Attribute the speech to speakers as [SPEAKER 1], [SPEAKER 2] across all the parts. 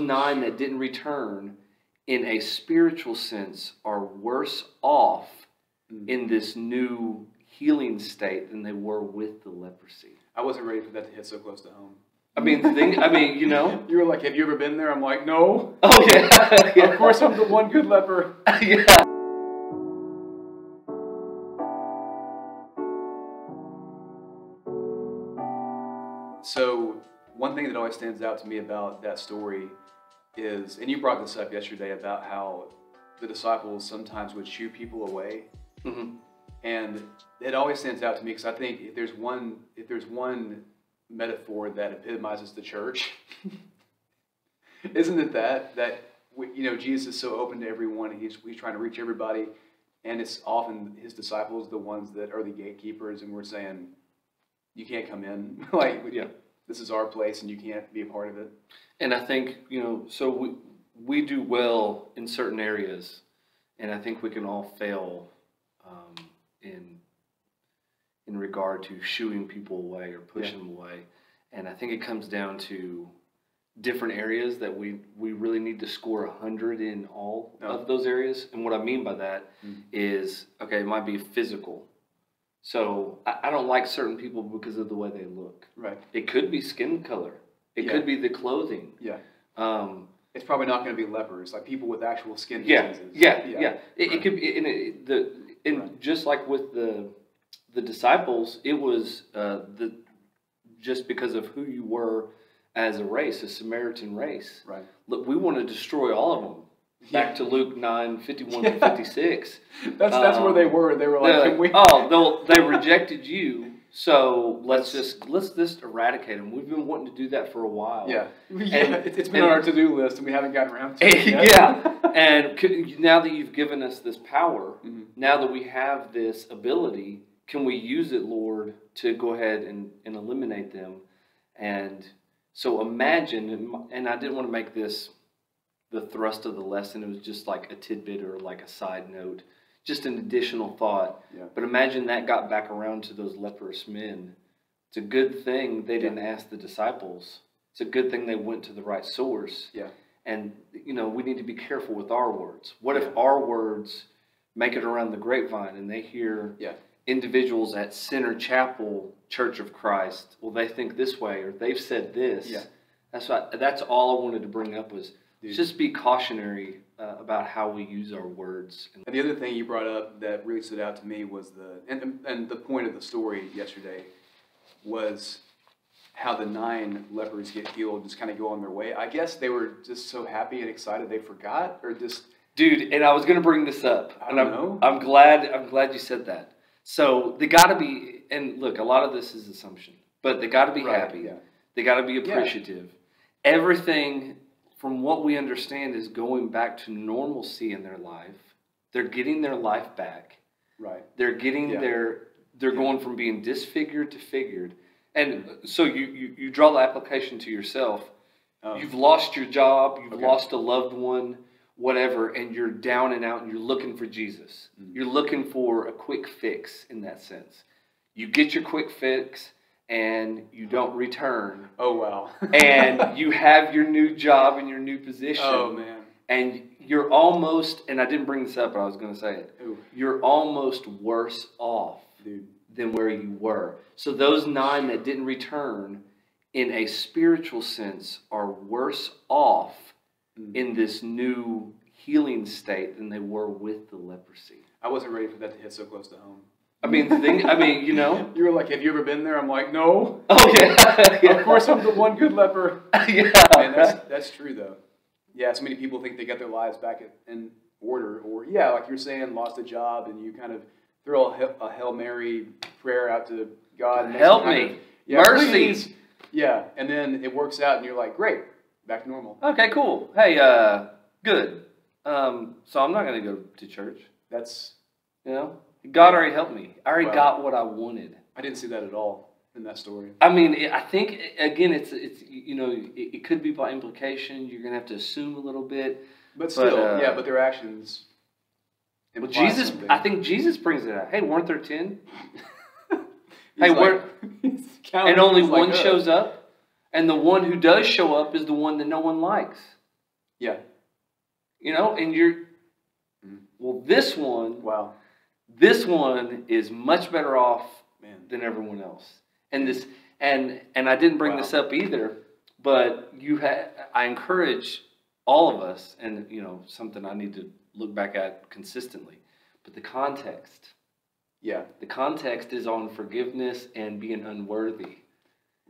[SPEAKER 1] 9 that didn't return, in a spiritual sense, are worse off in this new healing state than they were with the leprosy.
[SPEAKER 2] I wasn't ready for that to hit so close to home.
[SPEAKER 1] I mean, you know.
[SPEAKER 2] You were like, have you ever been there? I'm like, no.
[SPEAKER 1] Oh, yeah. Yeah.
[SPEAKER 2] Of course I'm the one good leper.
[SPEAKER 1] Yeah.
[SPEAKER 2] So one thing that always stands out to me about that story is, and you brought this up yesterday, about how the disciples sometimes would shoo people away.
[SPEAKER 1] Mm-hmm.
[SPEAKER 2] And it always stands out to me because I think if there's one metaphor that epitomizes the church, isn't it that Jesus is so open to everyone, he's trying to reach everybody, and it's often his disciples the ones that are the gatekeepers, and we're saying, you can't come in, this is our place and you can't be a part of it.
[SPEAKER 1] And I think, so we do well in certain areas, and I think we can all fail in regard to shooing people away or pushing them away. And I think it comes down to different areas that we really need to score 100 in all of those areas. And what I mean by that is, okay, it might be physical. So I don't like certain people because of the way they look. Right. It could be skin color. It could be the clothing. Yeah.
[SPEAKER 2] It's probably not going to be lepers, like people with actual skin
[SPEAKER 1] diseases. Yeah. It could be, just like with the disciples, it was just because of who you were as a race, a Samaritan race. Right. Look, we want to destroy all of them. Back to Luke 9:51 to 56.
[SPEAKER 2] That's where they were. They were like,
[SPEAKER 1] they rejected you, so let's just eradicate them. We've been wanting to do that for a while. Yeah,
[SPEAKER 2] it's been on our to-do list, and we haven't gotten around to it yet.
[SPEAKER 1] Yeah, and now that you've given us this power, now that we have this ability, can we use it, Lord, to go ahead and eliminate them? And so imagine, and I didn't want to make this the thrust of the lesson. It was just like a tidbit or like a side note, just an additional thought. Yeah. But imagine that got back around to those leprous men. It's a good thing they didn't ask the disciples. It's a good thing they went to the right source. Yeah. And, we need to be careful with our words. What if our words make it around the grapevine and they hear individuals at Center Chapel Church of Christ, well, they think this way or they've said this. Yeah. That's all I wanted to bring up was, just be cautionary about how we use our words.
[SPEAKER 2] And the other thing you brought up that really stood out to me was and the point of the story yesterday was how the 9 lepers get healed, just kind of go on their way. I guess they were just so happy and excited they forgot, or just...
[SPEAKER 1] Dude, and I was going to bring this up.
[SPEAKER 2] I don't know.
[SPEAKER 1] I'm glad you said that. So they got to be, and look, a lot of this is assumption, but they got to be happy. Yeah. They got to be appreciative. Yeah. Everything, from what we understand, is going back to normalcy in their life. They're getting their life back. Right. They're getting they're going from being disfigured to figured. And so you draw the application to yourself. You've lost your job, you've lost a loved one, whatever, and you're down and out and you're looking for Jesus. You're looking for a quick fix in that sense. You get your quick fix and you don't return.
[SPEAKER 2] Oh, wow.
[SPEAKER 1] And you have your new job and your new position.
[SPEAKER 2] Oh, man.
[SPEAKER 1] And you're almost, and I didn't bring this up, but I was going to say it. Ooh. You're almost worse off than where you were. So those 9 that didn't return, in a spiritual sense, are worse off in this new healing state than they were with the leprosy.
[SPEAKER 2] I wasn't ready for that to hit so close to home.
[SPEAKER 1] I mean, You
[SPEAKER 2] were like, have you ever been there? I'm like, no.
[SPEAKER 1] Oh, yeah.
[SPEAKER 2] Of course I'm the one good leper.
[SPEAKER 1] Yeah.
[SPEAKER 2] Man, that's true, though. Yeah, so many people think they got their lives back in order. Or, like you're saying, lost a job, and you kind of throw a Hail Mary prayer out to God.
[SPEAKER 1] Help me. Mercy.
[SPEAKER 2] Please. Yeah, and then it works out, and you're like, great, back to normal.
[SPEAKER 1] Okay, cool. Hey, good. So I'm not going to go to church.
[SPEAKER 2] That's...
[SPEAKER 1] God already helped me. I already got what I wanted.
[SPEAKER 2] I didn't see that at all in that story.
[SPEAKER 1] I mean, I think, again, it's it could be by implication. You're going to have to assume a little bit.
[SPEAKER 2] But still, but their actions imply something.
[SPEAKER 1] I think Jesus brings it out. Hey, weren't there 10? And only one shows up? And the one who does show up is the one that no one likes.
[SPEAKER 2] Yeah.
[SPEAKER 1] You know, and well, this one,
[SPEAKER 2] Wow.
[SPEAKER 1] this one is much better off
[SPEAKER 2] Man.
[SPEAKER 1] than everyone else. And I didn't bring this up either, but I encourage all of us, and you know, something I need to look back at consistently, but the context.
[SPEAKER 2] Yeah.
[SPEAKER 1] The context is on forgiveness and being unworthy.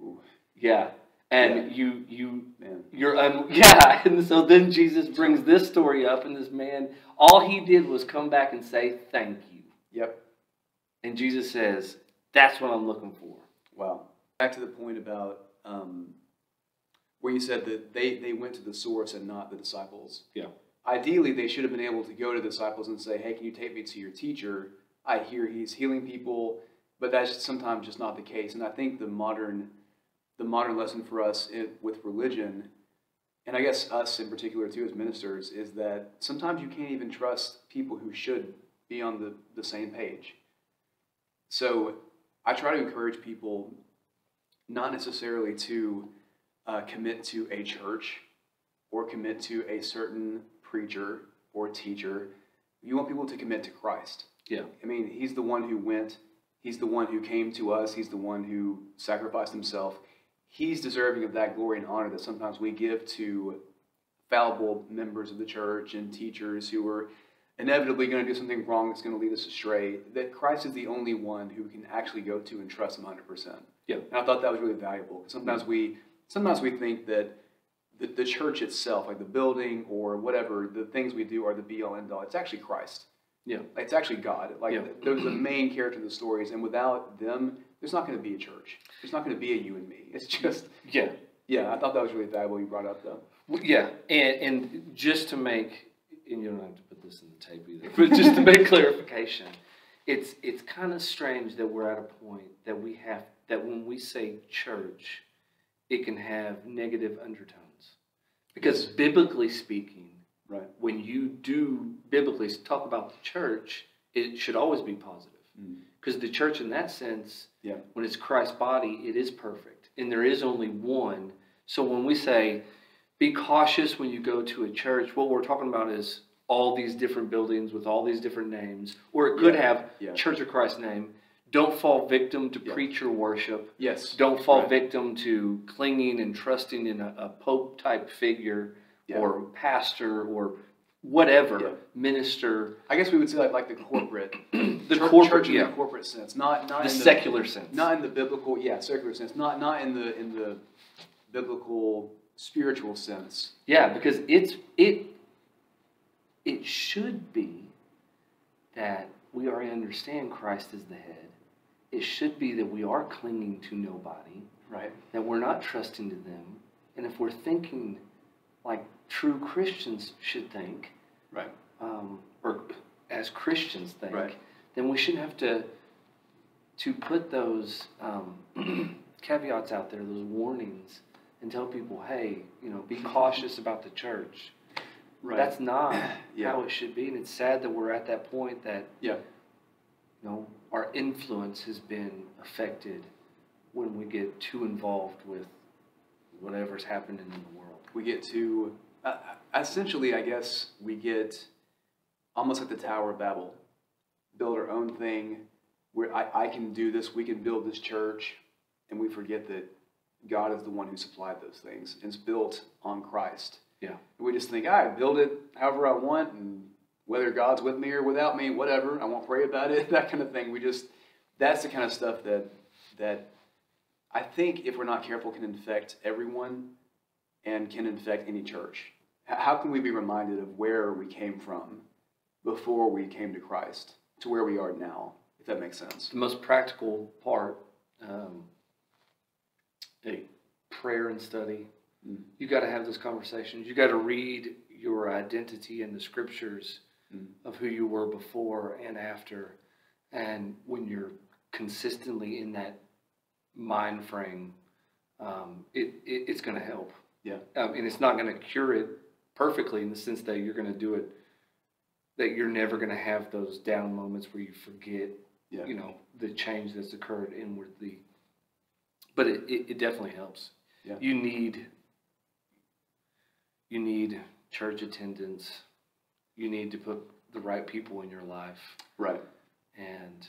[SPEAKER 2] Ooh.
[SPEAKER 1] Yeah. And
[SPEAKER 2] Man.
[SPEAKER 1] And so then Jesus brings this story up, and this man, all he did was come back and say, thank you.
[SPEAKER 2] Yep.
[SPEAKER 1] And Jesus says, that's what I'm looking for.
[SPEAKER 2] Wow. Back to the point about where you said that they went to the source and not the disciples.
[SPEAKER 1] Yeah.
[SPEAKER 2] Ideally, they should have been able to go to the disciples and say, hey, can you take me to your teacher? I hear he's healing people, but that's sometimes just not the case. And I think the modern lesson for us with religion, and I guess us in particular too as ministers, is that sometimes you can't even trust people who should be on the same page. So I try to encourage people not necessarily to commit to a church or commit to a certain preacher or teacher. You want people to commit to Christ.
[SPEAKER 1] Yeah.
[SPEAKER 2] I mean, he's the one who went. He's the one who came to us. He's the one who sacrificed himself. He's deserving of that glory and honor that sometimes we give to fallible members of the church and teachers who are inevitably going to do something wrong that's going to lead us astray. That Christ is the only one who we can actually go to and trust him 100%.
[SPEAKER 1] Yeah. And
[SPEAKER 2] I thought that was really valuable. Sometimes we think that the church itself, like the building or whatever, the things we do are the be all end all. It's actually Christ.
[SPEAKER 1] Yeah.
[SPEAKER 2] Like, it's actually God. Like those are the main character of the stories, and without them, there's not going to be a church. There's not going to be a you and me. It's just I thought that was really valuable you brought up though.
[SPEAKER 1] Yeah, and just to make, and you don't have to put this in the tape either, but just to make clarification, it's kind of strange that we're at a point that when we say church, it can have negative undertones, because biblically speaking.
[SPEAKER 2] Right.
[SPEAKER 1] When you do biblically talk about the church, it should always be positive. Because the church in that sense, when it's Christ's body, it is perfect. And there is only one. So when we say, be cautious when you go to a church, what we're talking about is all these different buildings with all these different names. Or it could have Church of Christ's name. Don't fall victim to preacher worship.
[SPEAKER 2] Yes.
[SPEAKER 1] Don't fall victim to clinging and trusting in a pope-type figure. Or pastor, or whatever, minister.
[SPEAKER 2] I guess we would say like the corporate,
[SPEAKER 1] church
[SPEAKER 2] in the corporate sense, not
[SPEAKER 1] the secular sense,
[SPEAKER 2] not in the biblical, secular sense, not in the biblical spiritual sense.
[SPEAKER 1] Yeah, because it should be that we already understand Christ as the head. It should be that we are clinging to nobody,
[SPEAKER 2] right? That
[SPEAKER 1] we're not trusting to them, and if we're thinking like true Christians should think,
[SPEAKER 2] right?
[SPEAKER 1] Or as Christians think,
[SPEAKER 2] right.
[SPEAKER 1] Then we shouldn't have to put those caveats out there, those warnings, and tell people, hey, be cautious about the church. Right. That's not how it should be, and it's sad that we're at that point that our influence has been affected when we get too involved with whatever's happening in the world.
[SPEAKER 2] We get to, essentially, I guess, we get almost like the Tower of Babel, build our own thing, where I can do this, we can build this church, and we forget that God is the one who supplied those things. It's built on Christ.
[SPEAKER 1] Yeah. And
[SPEAKER 2] we just think, I build it however I want, and whether God's with me or without me, whatever, I won't pray about it, that kind of thing. That's the kind of stuff that I think, if we're not careful, can infect everyone and can infect any church. How can we be reminded of where we came from before we came to Christ to where we are now, if that makes sense?
[SPEAKER 1] The most practical part, prayer and study. You got to have those conversations. You got to read your identity in the scriptures of who you were before and after. And when you're consistently in that mind frame, it's going to help.
[SPEAKER 2] Yeah.
[SPEAKER 1] And it's not going to cure it perfectly in the sense that you're going to do it, that you're never going to have those down moments where you forget, the change that's occurred inwardly. But it definitely helps.
[SPEAKER 2] Yeah.
[SPEAKER 1] You need church attendance. You need to put the right people in your life.
[SPEAKER 2] Right.
[SPEAKER 1] And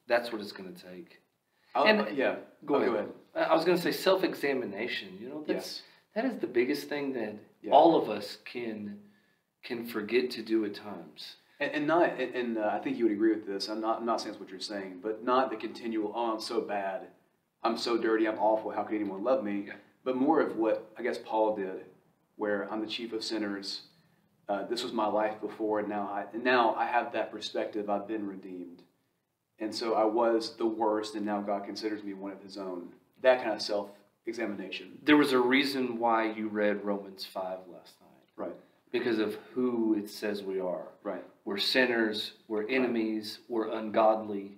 [SPEAKER 1] that's what it's going to take.
[SPEAKER 2] Yeah. Go ahead.
[SPEAKER 1] I was going to say self-examination. You know, that is the biggest thing that all of us can forget to do at times.
[SPEAKER 2] And I think you would agree with this. I'm not saying it's what you're saying, but not the continual, oh, I'm so bad, I'm so dirty, I'm awful, how can anyone love me? Yeah. But more of what I guess Paul did, where I'm the chief of sinners. This was my life before, and now I have that perspective. I've been redeemed, and so I was the worst, and now God considers me one of His own. That kind of self-examination.
[SPEAKER 1] There was a reason why you read Romans 5 last night,
[SPEAKER 2] right?
[SPEAKER 1] Because of who it says we are.
[SPEAKER 2] Right.
[SPEAKER 1] We're sinners. We're enemies. We're ungodly,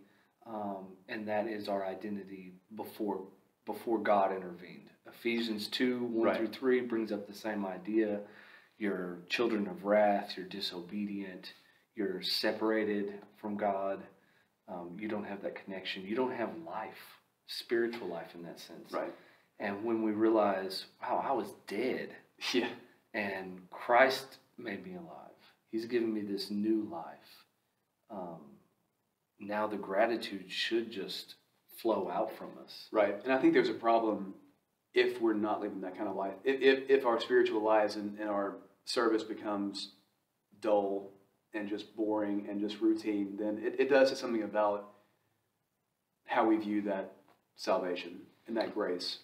[SPEAKER 1] and that is our identity before God intervened. Ephesians 2:1-3 brings up the same idea. You're children of wrath, you're disobedient, you're separated from God, you don't have that connection, you don't have life, spiritual life in that sense.
[SPEAKER 2] Right.
[SPEAKER 1] And when we realize, wow, I was dead, and Christ made me alive, He's given me this new life, now the gratitude should just flow out from us.
[SPEAKER 2] Right. And I think there's a problem if we're not living that kind of life. If our spiritual lives and our service becomes dull and just boring and just routine, then it does say something about how we view that salvation and that grace.